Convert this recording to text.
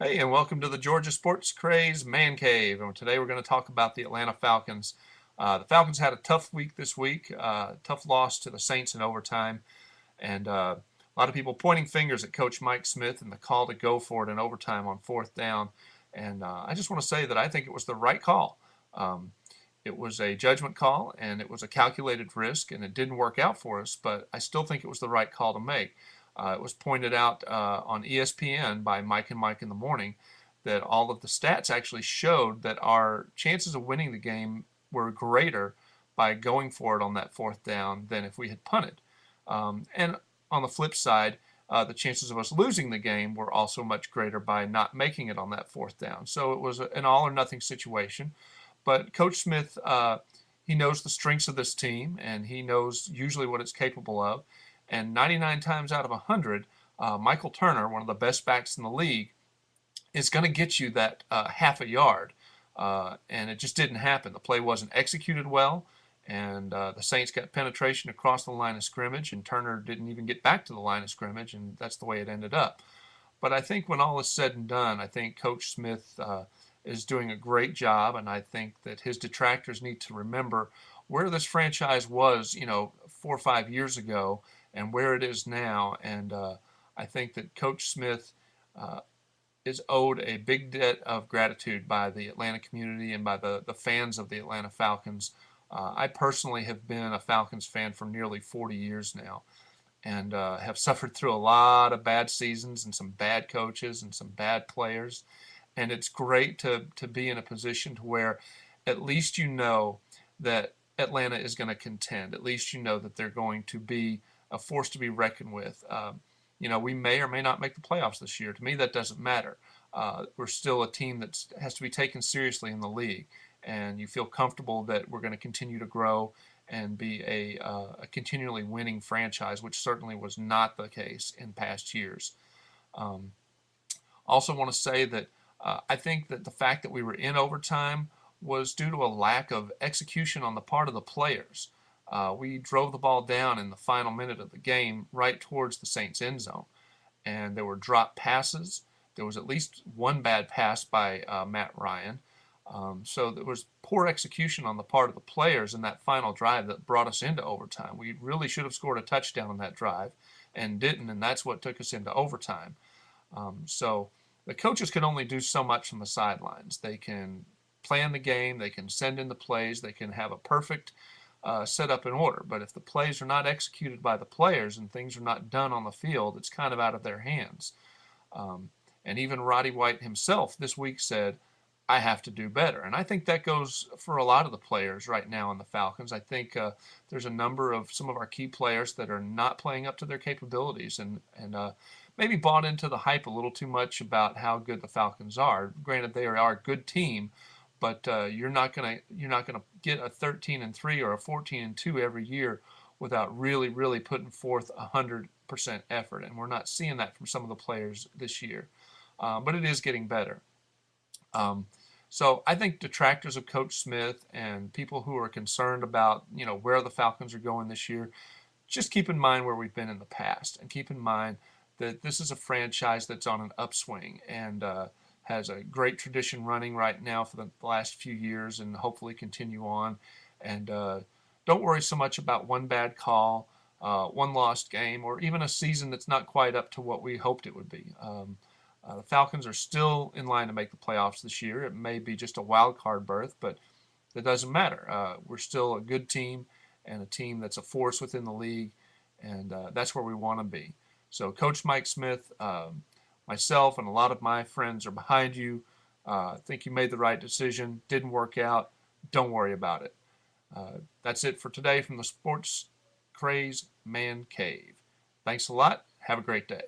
Hey, and welcome to the Georgia Sports Craze Man Cave. And today we're going to talk about the Atlanta Falcons. The Falcons had a tough week this week, tough loss to the Saints in overtime, and a lot of people pointing fingers at Coach Mike Smith and the call to go for it in overtime on fourth down. And I just want to say that I think it was the right call. Um, it was a judgment call, and it was a calculated risk, and it didn't work out for us, but I still think it was the right call to make. It was pointed out on ESPN by Mike and Mike in the morning that all of the stats actually showed that our chances of winning the game were greater by going for it on that fourth down than if we had punted. And on the flip side, the chances of us losing the game were also much greater by not making it on that fourth down. So it was an all or nothing situation. But Coach Smith, he knows the strengths of this team, and he knows usually what it's capable of. And 99 times out of 100, Michael Turner, one of the best backs in the league, is going to get you that half a yard. And it just didn't happen. The play wasn't executed well, and the Saints got penetration across the line of scrimmage, and Turner didn't even get back to the line of scrimmage, and that's the way it ended up. But I think when all is said and done, I think Coach Smith is doing a great job, and I think that his detractors need to remember where this franchise was, 4 or 5 years ago, and where it is now. And I think that Coach Smith uh, is owed a big debt of gratitude by the Atlanta community and by the fans of the Atlanta Falcons. I personally have been a Falcons fan for nearly 40 years now, and have suffered through a lot of bad seasons and some bad coaches and some bad players. And it's great to be in a position to where at least you know that Atlanta is going to contend. At least you know that they're going to be a force to be reckoned with. We may or may not make the playoffs this year. To me, that doesn't matter. We're still a team that has to be taken seriously in the league, and you feel comfortable that we're going to continue to grow and be a continually winning franchise, which certainly was not the case in past years. Um, Also want to say that I think that the fact that we were in overtime was due to a lack of execution on the part of the players. We drove the ball down in the final minute of the game right towards the Saints end zone, and there were drop passes. There was at least one bad pass by Matt Ryan. So there was poor execution on the part of the players in that final drive that brought us into overtime. We really should have scored a touchdown on that drive and didn't, and that's what took us into overtime. So the coaches can only do so much from the sidelines. They can plan the game, they can send in the plays, they can have a perfect setup in order. But if the plays are not executed by the players and things are not done on the field, it's kind of out of their hands. And even Roddy White himself this week said, I have to do better. And I think that goes for a lot of the players right now in the Falcons. I think there's a number of some of our key players that are not playing up to their capabilities and maybe bought into the hype a little too much about how good the Falcons are. Granted, they are a good team, but you're not gonna get a 13-3 or a 14-2 every year without really putting forth 100% effort. And we're not seeing that from some of the players this year. But it is getting better. Um, so I think detractors of Coach Smith and people who are concerned about where the Falcons are going this year, just keep in mind where we've been in the past, and keep in mind that this is a franchise that's on an upswing and has a great tradition running right now for the last few years, and hopefully continue on. And don't worry so much about one bad call, one lost game, or even a season that's not quite up to what we hoped it would be. The Falcons are still in line to make the playoffs this year. It may be just a wild card berth, but it doesn't matter. We're still a good team and a team that's a force within the league, and that's where we want to be. So Coach Mike Smith, myself, and a lot of my friends are behind you. I think you made the right decision. Didn't work out. Don't worry about it. That's it for today from the Sports Craze Man Cave. Thanks a lot. Have a great day.